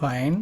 fine.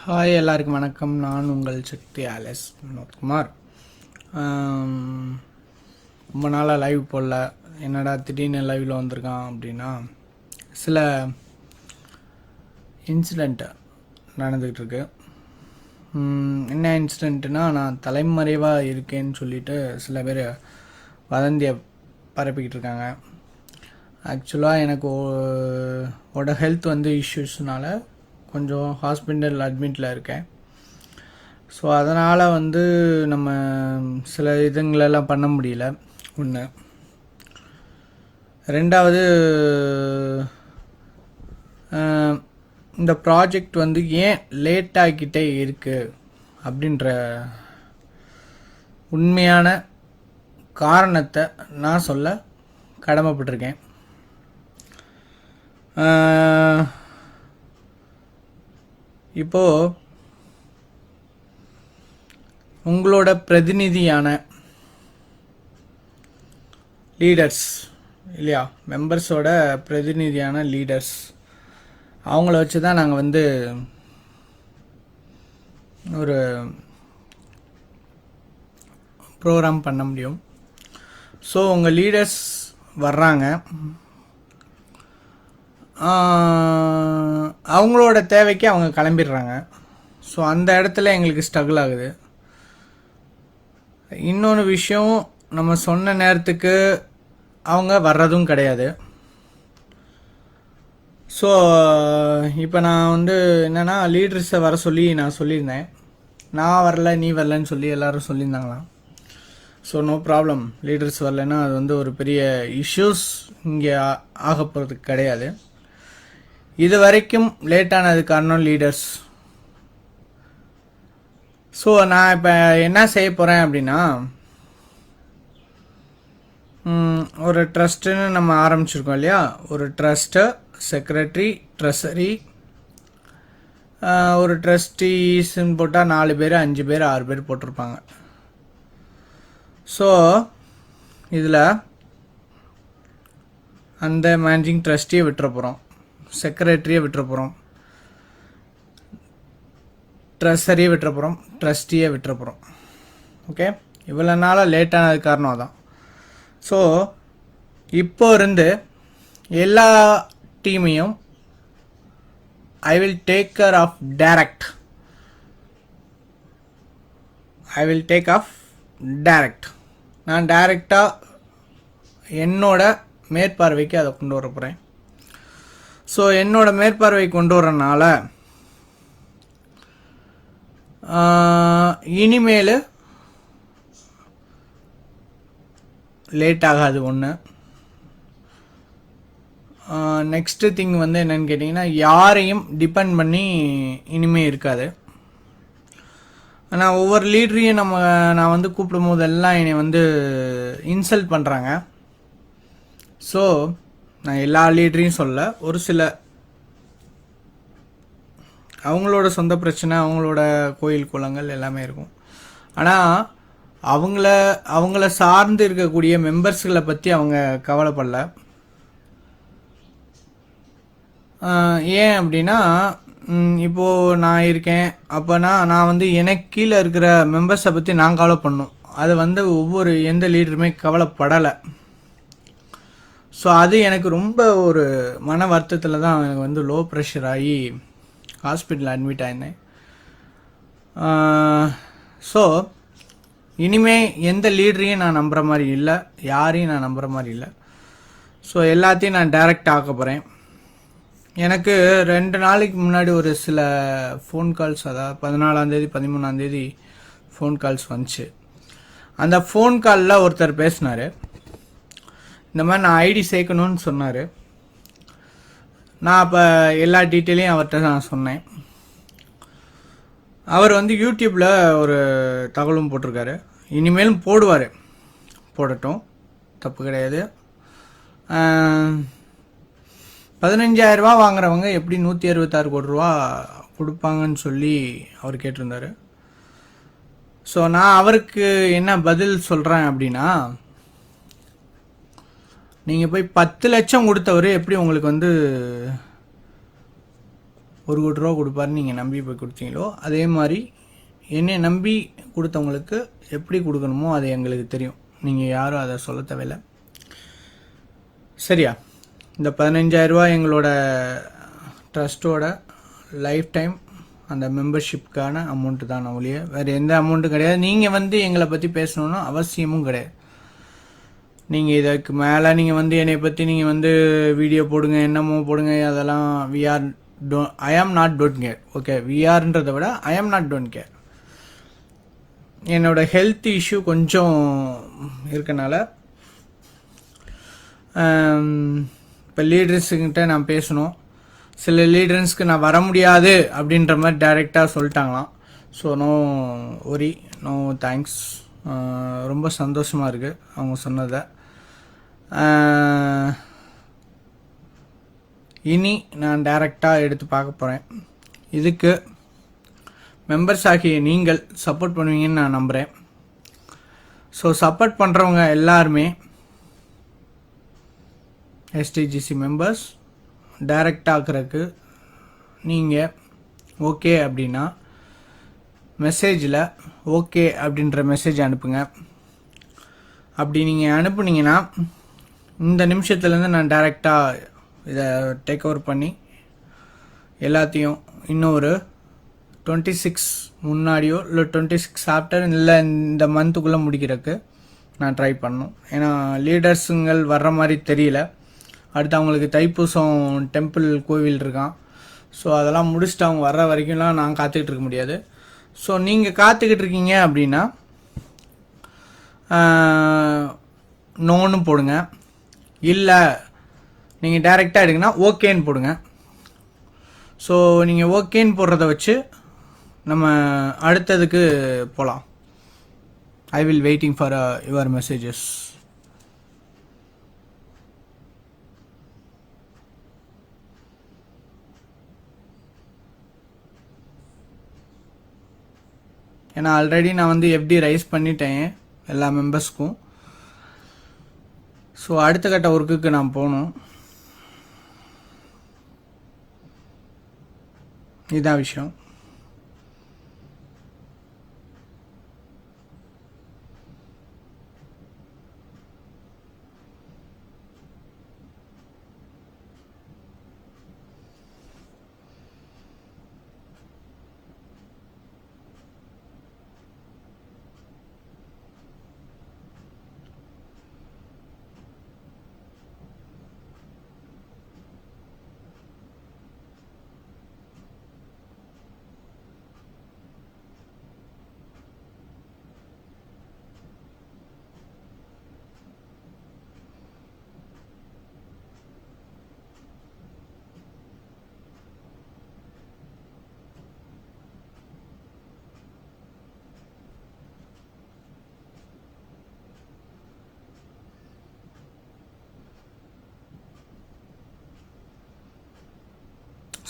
Hi எல்லாருக்கும் வணக்கம். நான் உங்கள் சக்தி ஆலஸ் வினோத்குமார். ரொம்ப நாளாக லைவ் போடல, என்னடா திடீர்னு லைவில் வந்திருக்கான் அப்படின்னா, சில இன்சிடெண்ட் நடந்துக்கிட்டு இருக்கு. என்ன இன்சிடெண்ட்டுனா, நான் தலைமறைவாக இருக்கேன்னு சொல்லிட்டு சில பேர் வதந்தியை பரப்பிக்கிட்டு இருக்காங்க. ஆக்சுவலாக எனக்கு ஹெல்த் இஷ்யூஸ்னால கொஞ்சம் ஹாஸ்பிட்டல் அட்மிட்டில் இருக்கேன். ஸோ அதனால் நம்ம சில இதுங்களெல்லாம் பண்ண முடியல. ஒன்று. ரெண்டாவது, இந்த ப்ராஜெக்ட் ஏன் லேட் ஆகிக்கிட்டே இருக்குது அப்படின்ற உண்மையான காரணத்தை நான் சொல்ல கடமைப்பட்டிருக்கேன். இப்போது உங்களோட பிரதிநிதியான லீடர்ஸ் இல்லையா, மெம்பர்ஸோட பிரதிநிதியான லீடர்ஸ், அவங்கள வச்சு தான் நாங்கள் ஒரு ப்ரோக்ராம் பண்ண முடியும். ஸோ உங்கள் லீடர்ஸ் வர்றாங்க, அவங்களோட தேவைக்கு அவங்க கிளம்பிடுறாங்க. ஸோ அந்த இடத்துல எங்களுக்கு ஸ்ட்ரகிள் ஆகுது. இன்னொன்று விஷயம், நம்ம சொன்ன நேரத்துக்கு அவங்க வர்றதும் கிடையாது. ஸோ இப்போ நான் என்னென்னா, லீடர்ஸை வர சொல்லி நான் சொல்லியிருந்தேன். நான் வரல, நீ வரலன்னு சொல்லி எல்லோரும் சொல்லியிருந்தாங்களாம். ஸோ நோ ப்ராப்ளம், லீடர்ஸ் வரலைன்னா அது ஒரு பெரிய இஷ்யூஸ் இங்கே ஆக போகிறதுக்கு கிடையாது. இது வரைக்கும் லேட்டானது காரணம் லீடர்ஸ். ஸோ நான் இப்போ என்ன செய்ய போகிறேன் அப்படின்னா, ஒரு ட்ரஸ்ட்டுன்னு நம்ம ஆரம்பிச்சிருக்கோம் இல்லையா, ஒரு ட்ரஸ்ட்டு, செக்ரட்டரி, ட்ரெஸரி, ஒரு ட்ரஸ்டீஸ்ன்னு போட்டால் 4 பேர் 5 பேர் 6 பேர் போட்டிருப்பாங்க. ஸோ இதில் அந்த மேனேஜிங் ட்ரஸ்டியை விட்டுற போகிறோம், செக்ரட்டரியை விட்டுற போகிறோம், ட்ரெஸரியை விட்டுற போகிறோம், ட்ரஸ்டியை விட்டுற போகிறோம். ஓகே, இவ்வளோ நாளாக லேட்டானது காரணம் தான். ஸோ இப்போ இருந்து எல்லா டீமையும் I will take care of direct. நான் டைரெக்டாக என்னோட மேற்பார்வைக்கு அதை கொண்டு வர போகிறேன். ஸோ என்னோட மேற்பார்வை கொண்டு வரனால இனிமேல் லேட் ஆகாது. ஒன்று, நெக்ஸ்ட்டு திங் வந்து என்னென்னு கேட்டிங்கன்னா, யாரையும் டிபெண்ட் பண்ணி இனிமேல் இருக்காது. ஆனால் ஒவ்வொரு லீடரையும் நான் வந்து கூப்பிடும் போதெல்லாம் என்னை வந்து இன்சல்ட் பண்ணுறாங்க. ஸோ நான் எல்லா லீடரையும் சொல்ல, ஒரு சில அவங்களோட சொந்த பிரச்சனை, அவங்களோட கோயில் குளங்கள் எல்லாமே இருக்கும். ஆனால் அவங்கள சார்ந்து இருக்கக்கூடிய மெம்பர்ஸ்களை பற்றி அவங்க கவலைப்படல. ஏன் அப்படின்னா, இப்போது நான் இருக்கேன் அப்போனா நான் வந்து எனக்கு கீழே இருக்கிற மெம்பர்ஸை பற்றி நான் கவலை பண்ணணும். அது வந்து எந்த லீடருமே கவலைப்படலை. ஸோ அது எனக்கு ரொம்ப ஒரு மன வருத்தத்தில் தான் எனக்கு வந்து லோ ப்ரெஷர் ஆகி ஹாஸ்பிட்டல் அட்மிட் ஆயிருந்தேன். ஸோ இனிமே எந்த லீடரையும் நான் நம்புகிற மாதிரி இல்லை, யாரையும் நான் நம்புகிற மாதிரி இல்லை. ஸோ எல்லாத்தையும் நான் டைரக்ட் ஆக்க போகிறேன். எனக்கு 2 நாளைக்கு முன்னாடி ஒரு சில ஃபோன் கால்ஸ், அதாவது 14ஆந்தேதி 13ஆந்தேதி ஃபோன் கால்ஸ் வந்துச்சு. அந்த ஃபோன் காலில் ஒருத்தர் பேசினார். இந்த மாதிரி நான் ஐடி சேர்க்கணும்னு சொன்னார். நான் அப்போ எல்லா டீட்டெயிலையும் அவர்கிட்ட நான் சொன்னேன். அவர் வந்து யூடியூப்பில் ஒரு தகவலும் போட்டிருக்காரு. இனிமேலும் போடுவார், போடட்டும், தப்பு கிடையாது. 15,000 ரூபா வாங்குறவங்க எப்படி 166 கோடி ரூபா கொடுப்பாங்கன்னு சொல்லி அவர் கேட்டிருந்தார். ஸோ நான் அவருக்கு என்ன பதில் சொல்கிறேன் அப்படின்னா, நீங்கள் போய் 10 லட்சம் கொடுத்தவர் எப்படி உங்களுக்கு வந்து 1 கோடி ரூபா கொடுப்பாருன்னு நீங்கள் நம்பி போய் கொடுத்தீங்களோ, அதே மாதிரி என்னை நம்பி கொடுத்தவங்களுக்கு எப்படி கொடுக்கணுமோ அது எங்களுக்கு தெரியும். நீங்கள் யாரும் அதை சொல்ல தேவையில்லை, சரியா? இந்த 15,000 ரூபா எங்களோட ட்ரஸ்ட்டோட லைஃப் டைம் அந்த மெம்பர்ஷிப்கான அமௌண்ட்டு தான் ஒழிய வேறு எந்த அமௌண்ட்டும் கிடையாது. நீங்கள் வந்து எங்களை பற்றி பேசணுன்னு அவசியமும் கிடையாது. நீங்கள் இதுக்கு மேலே நீங்கள் வந்து என்னை பற்றி நீங்கள் வந்து வீடியோ போடுங்க, என்னமோ போடுங்க, அதெல்லாம் I am not don't care. Okay, விஆர்ன்றதை விட I am not don't care. என்னோட ஹெல்த் இஷ்யூ கொஞ்சம் இருக்கனால இப்போ லீடர்ஸுக்கிட்ட நான் பேசணும். சில லீடர்ஸ்க்கு நான் வர முடியாது அப்படின்ற மாதிரி டைரெக்டாக சொல்லிட்டாங்களாம். So no worry, no thanks. ரொம்ப சந்தோஷமாக இருக்குது அவங்க சொன்னதை. இனி நான் டைரெக்டாக எடுத்து பார்க்க போகிறேன். இதுக்கு மெம்பர்ஸ் ஆகிய நீங்கள் சப்போர்ட் பண்ணுவீங்கன்னு நான் நம்புகிறேன். ஸோ சப்போர்ட் பண்ணுறவங்க எல்லாருமே எஸ்டிஜிசி மெம்பர்ஸ் டைரக்ட் ஆக்குறதுக்கு நீங்கள் ஓகே அப்படின்னா மெசேஜில் ஓகே அப்படின்ற மெசேஜ் அனுப்புங்க. அப்படி நீங்கள் அனுப்புனீங்கன்னா இந்த நிமிஷத்துலேருந்து நான் டைரெக்டாக இதை டேக் ஓவர் பண்ணி எல்லாத்தையும் இன்னொரு 26 முன்னாடியோ இல்லை 26 ஆஃப்டர் இல்லை இந்த மந்த்துக்குள்ளே முடிக்கிறதுக்கு நான் ட்ரை பண்ணணும். ஏன்னா லீடர்ஸுங்கள் வர்ற மாதிரி தெரியல. அடுத்து அவங்களுக்கு தைப்பூசம் டெம்பிள் கோவில் இருக்கான். ஸோ அதெல்லாம் முடிச்சுட்டு அவங்க வர்ற வரைக்கும்லாம் நான் காத்துக்கிட்டு இருக்க முடியாது. ஸோ நீங்கள் காத்துக்கிட்டு இருக்கீங்க அப்படின்னா நோன்னு போடுங்க, இல்லை நீங்கள் டைரெக்டாக எடுங்கன்னா ஓகேன்னு போடுங்க. ஸோ நீங்கள் ஓகேன்னு போடுறத வச்சு நம்ம அடுத்ததுக்கு போகலாம். I will waiting for your messages. ஏன்னா ஆல்ரெடி நான் வந்து எஃப்டி ரைஸ் பண்ணிட்டேன். எல்லா மெம்பர்ஸ்க்கும். ஸோ அடுத்த கட்ட ஒர்க்குக்கு நான் போகணும். இதுதான் விஷயம்.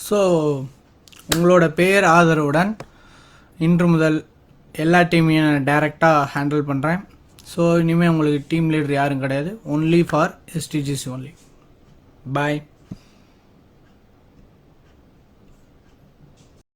ஸோ உங்களோட பேர் ஆதரவுடன் இன்று முதல் எல்லா டீமையும் நான் டைரெக்டாக ஹேண்டில் பண்ணுறேன். ஸோ இனிமேல் உங்களுக்கு டீம் லீடர் யாரும் கிடையாது. Only for STGC only. Bye.